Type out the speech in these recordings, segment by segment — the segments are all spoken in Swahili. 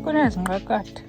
Kunezinqakatha.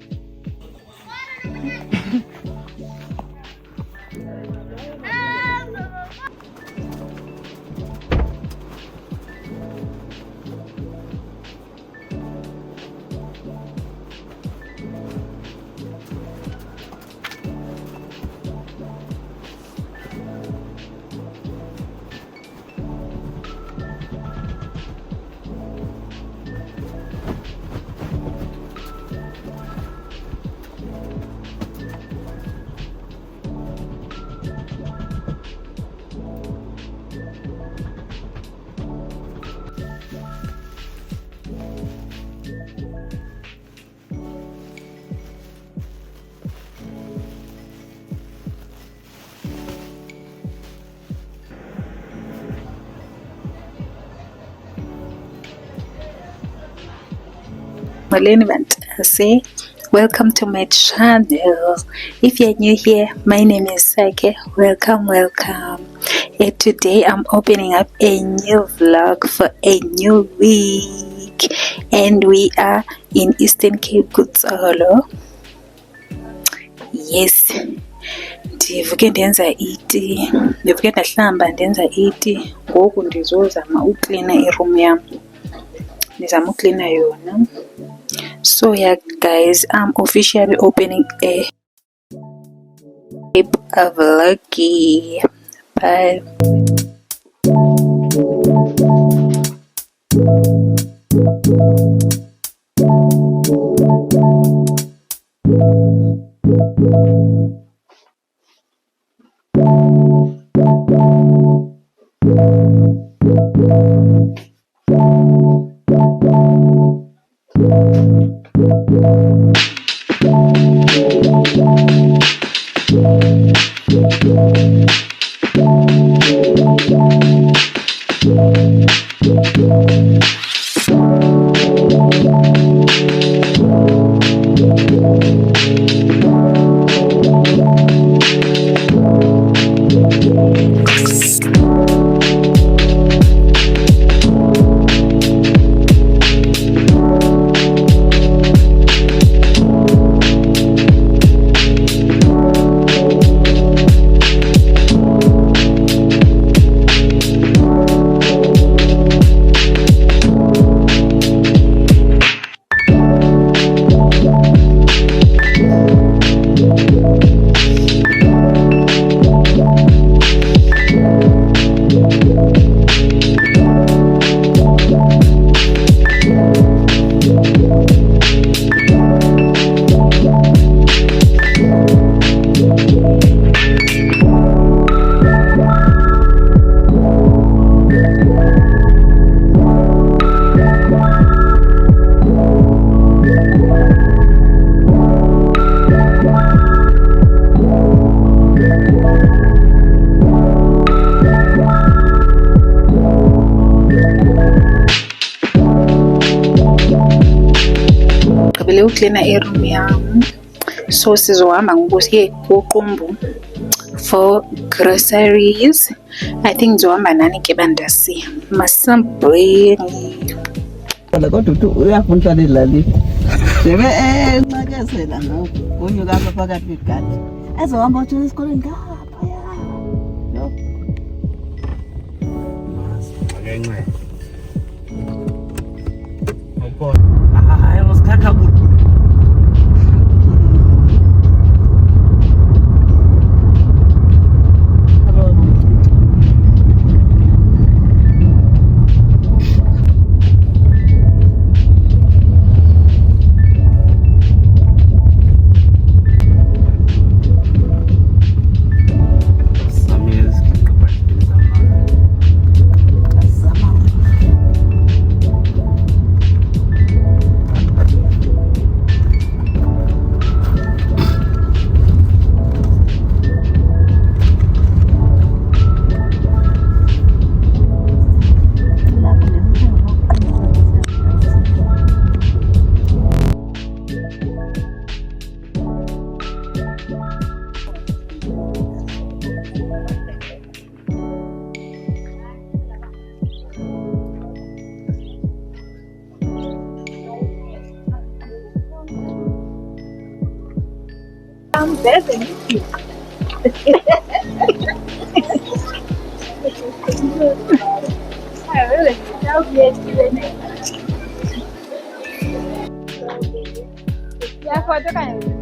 Say welcome to my channel. If you're new here, my name is Sake. Welcome. And today I'm opening up a new vlog for a new week, and we are in Eastern Cape, Kutsolo. Yes, ndivuke ndenza iti, ndivuke ndahlamba ndenza iti. Ngoku ndizozama uklina iroom yam, ndizama uklina yona. So yeah guys, I'm officially opening a vloggy. Bye. Uklina iroom yam, so sizohamba ngoku siye kuqumbu for groceries. I think ndizohamba nani ke bandasiya masambhweni. Kodwa uthi uyafunda ezilalini. Debe enqakazela ngoku unyuka apha phakathi kwegadi. Ezohamba uthi esikoleni ngapha ya. Yo. Masenqe. Ngopho. Hayi usikhakha kuthi. There's an issue. I really love it. Yeah, for the kind of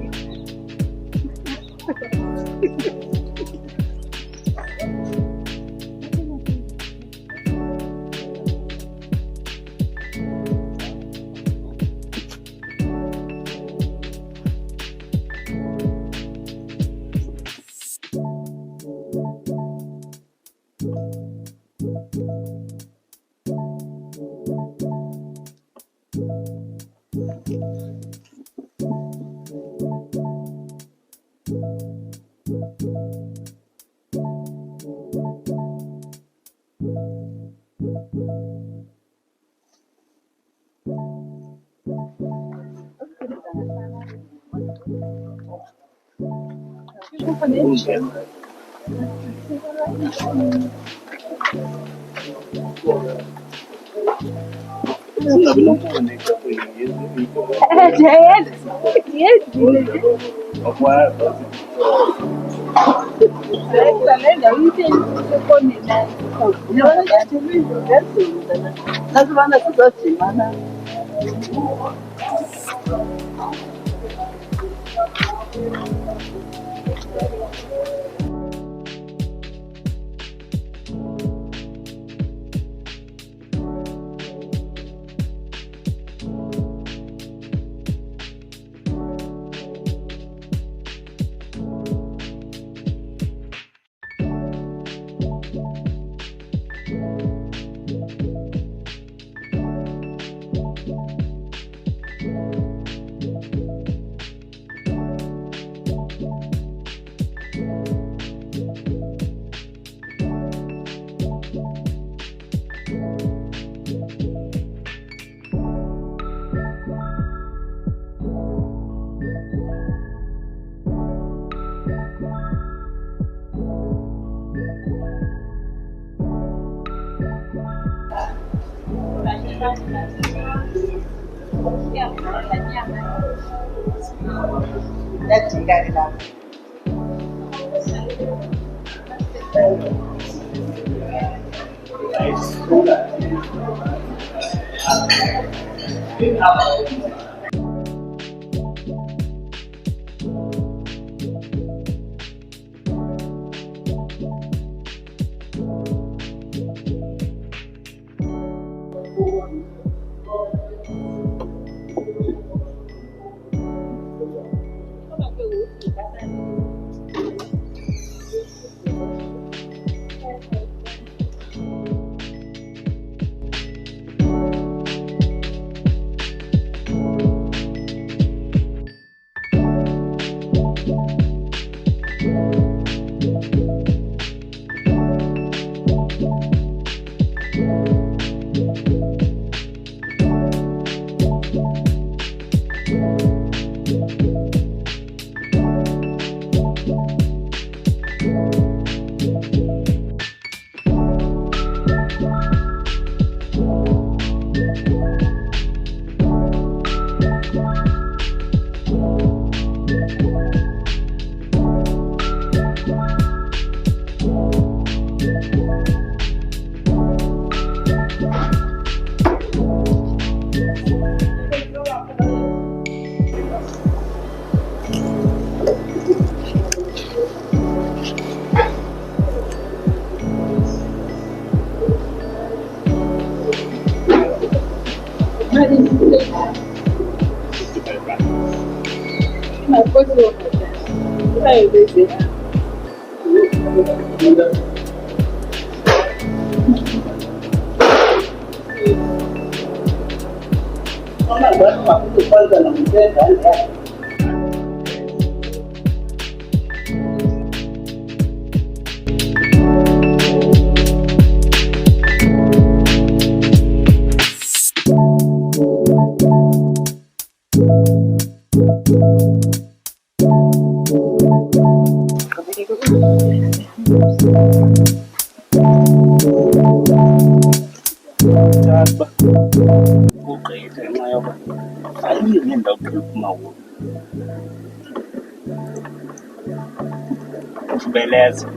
Beleza.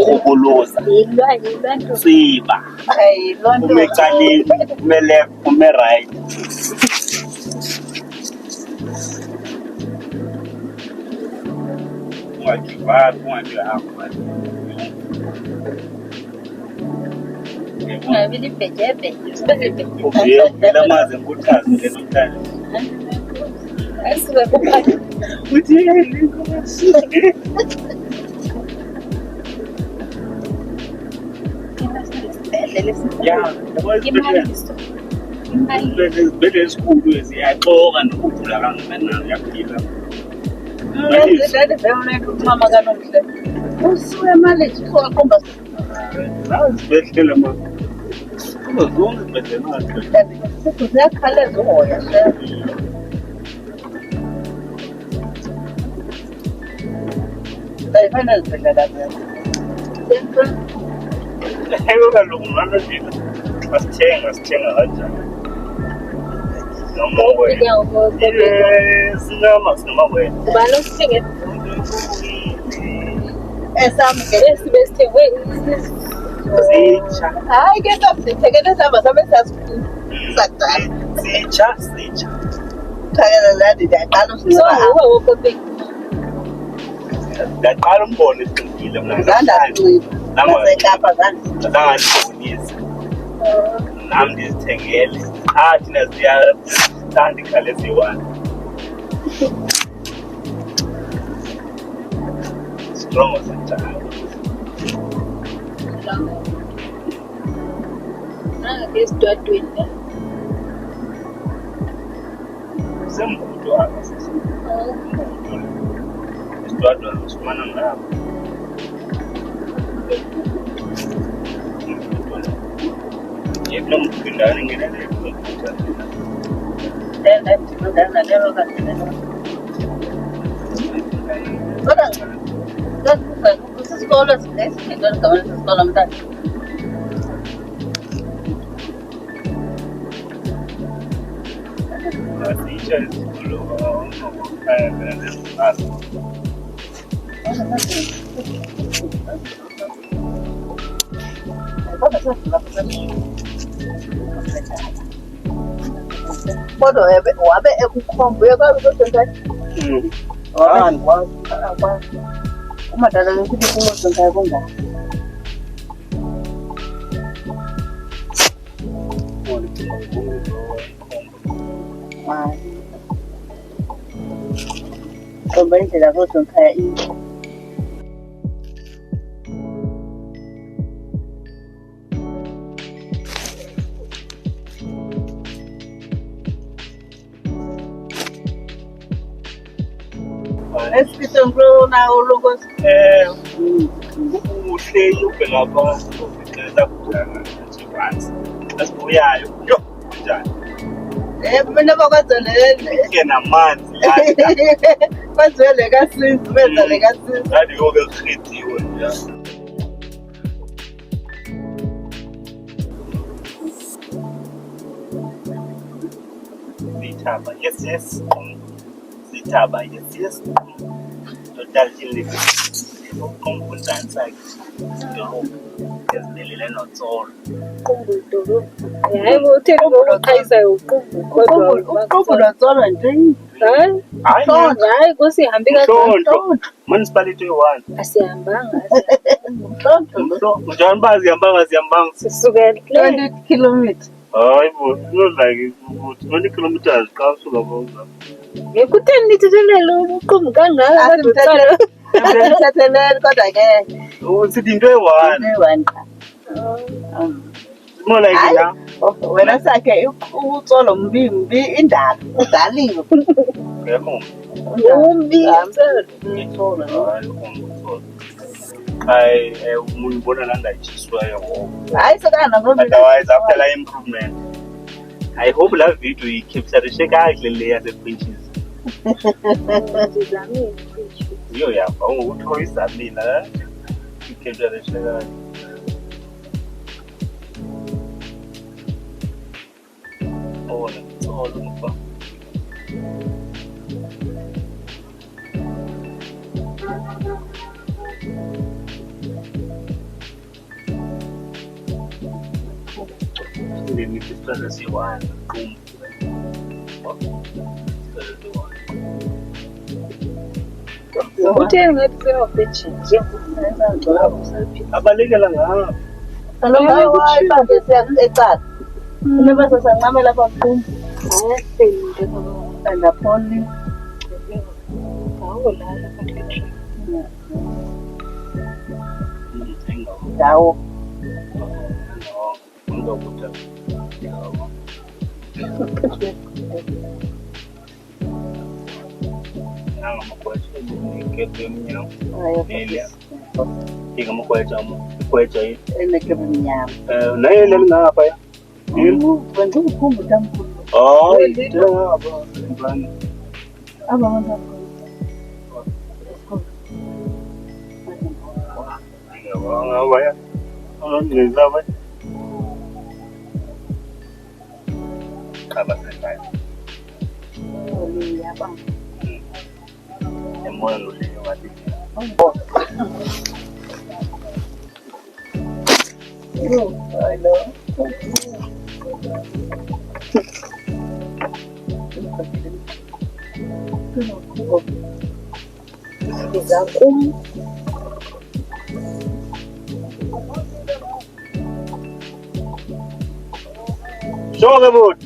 Khubuluza. Tsiba. Ume ecaleni, ume left, ume right. Ungagivali, ungagihamba. Uvela amazi enkuthazi le namhlanje. Uthi yini Nkosi? Yeah, isibhedlela esikhulu ziyaxoka nokugula kangakanani yaphila. Izibhedlela ma kuzo zonke kaloku ngalo thina masithenga kanjani sinamawele zitsha ndaqala umbone eqinile mna azangalibonisi nam ndizithengele qha thina ziyathanda ikhale ziyi-one strongo zinjalo sembuto apha isitwadwa sifumana ngapha yekulo mphindane ngenele zitsha izikolo kodwa wabe ekukhomba umadala ukuthi kumosontayo kungani komba indlela kosonkhaya inhle uhleli ubheka abantu ixesha kujana nje phansi asibuyayo yo kunjani mina bakwazelele ke namanzi bazwele kasinzi benza le kasinzi ngani yoke kukhithiwe nje sithaba yes sithaba yes total healing ukumfundanisa ezibelele notsolo hayi utheni ngokuqhayisa uqumbu uqumbu notsolo nje hayi kusihambi kakhulu municipality one asihambanga njani bazihambanga sisuke 20 kilometers hayi bo like 20 kilometers xa usuka bonga ngekutheni nithethelele uqumbu kangaka asimthethelele kodwa ke usithi into eyi-one more like na wena sakhe utsolo mbi indalo udaliwe ngekho umbi umuntu ubona nangayitshiswayo ngoku hayi sekana otherwise after la improvement I hope la video ikhipsarishe kakuhle le yase-Pinches iyo yapha ungukuthi oyizamile ikhipsarishe kakuhle Kutsolo mfa then if it's plus one, boom. Utheni ngathi sewabhejinje Abalekela ngapha. Kaloku hayi bande siyaecala. Noma sasancamela lapha mkhulu. Ndapholi. awulala kaTrina Ndawo. Show the boat.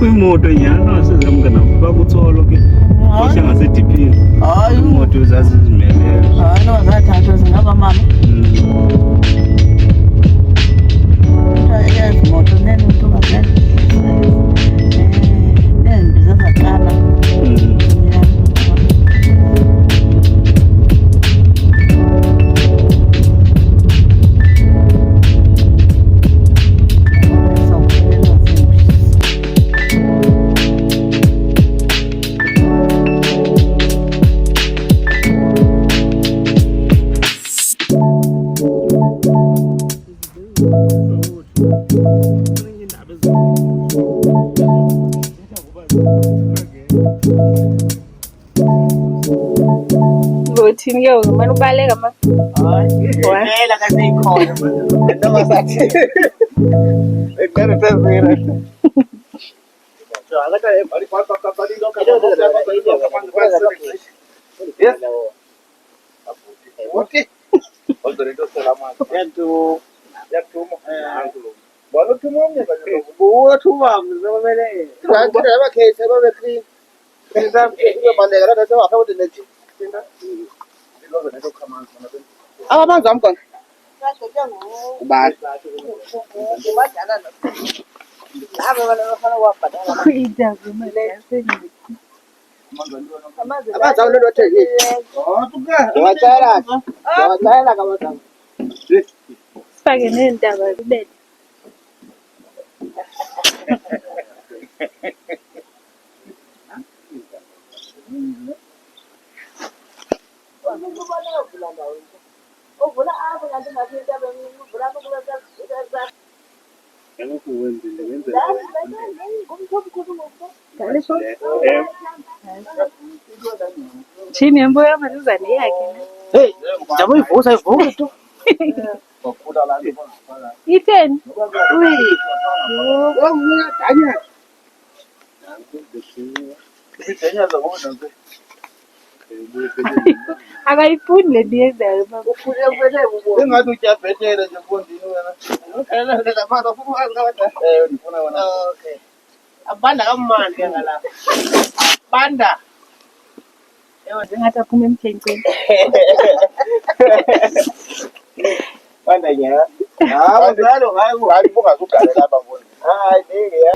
Imoto nyana sezamngana bakutsolo ke osha ngasedipini hayi imoto zazizimele hayi no zathathwa zingaba mama yes moto nene ntombazana nendiza zaqala Ngothini ke ngomane ubaleka ma Ngela kaseyikhona noma sathi eqale phezulu so akata bali bali lokho yes what odorito selama yantu balo tumo mnye bo thuma mzomele abantu abakhethe babe clean bandeka la bese wakha ukuthi nethi amanzi amkhona sifake neentaba kubele chini yembo yamalizane yakhe hey jabu ivusa ivuka tu itheni akayifuni le nto yenzayo engathi utyabhetele nje mfondini wena okay abanda kamandi ke ngalapha banda ngathi aphuma emkhenkceni banda nya hayi njalo hayi bungazugalela lapha mfondini hayi ngeke ya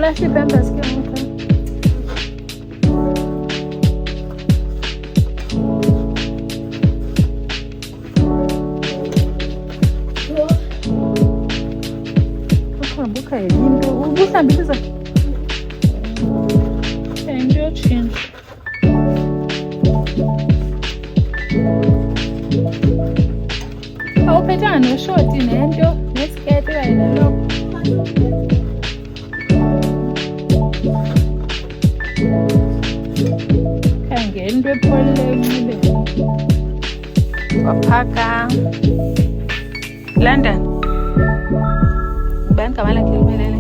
Lahle ibambas ke ngoku. Uhambe ukhayela into. Ubuhlambile za. Into yotshintsha. Awuphethanga neshoti nento nesiketi kanye nalokho. Khangela into epholileyo unxibeni. Waphaka London. Ubani igama lakhe limelele?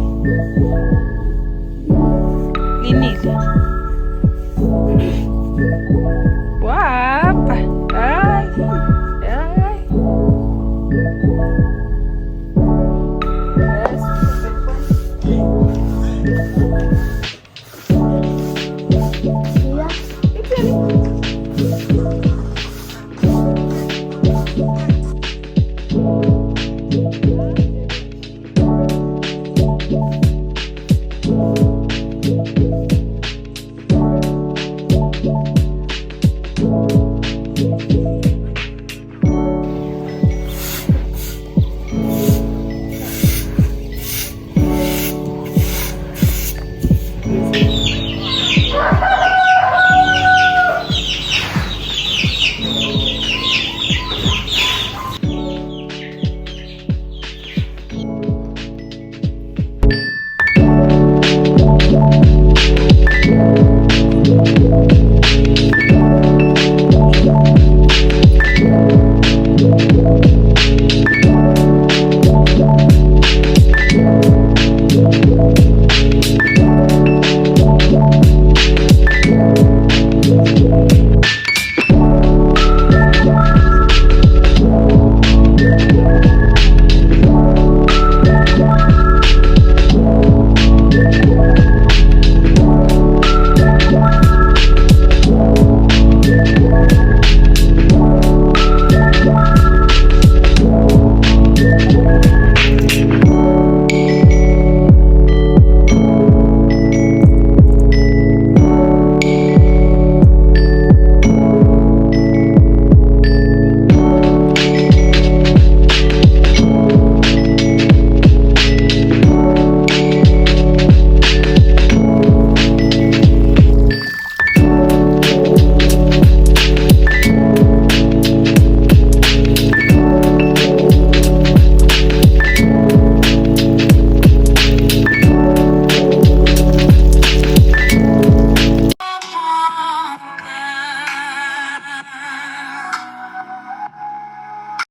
Linile.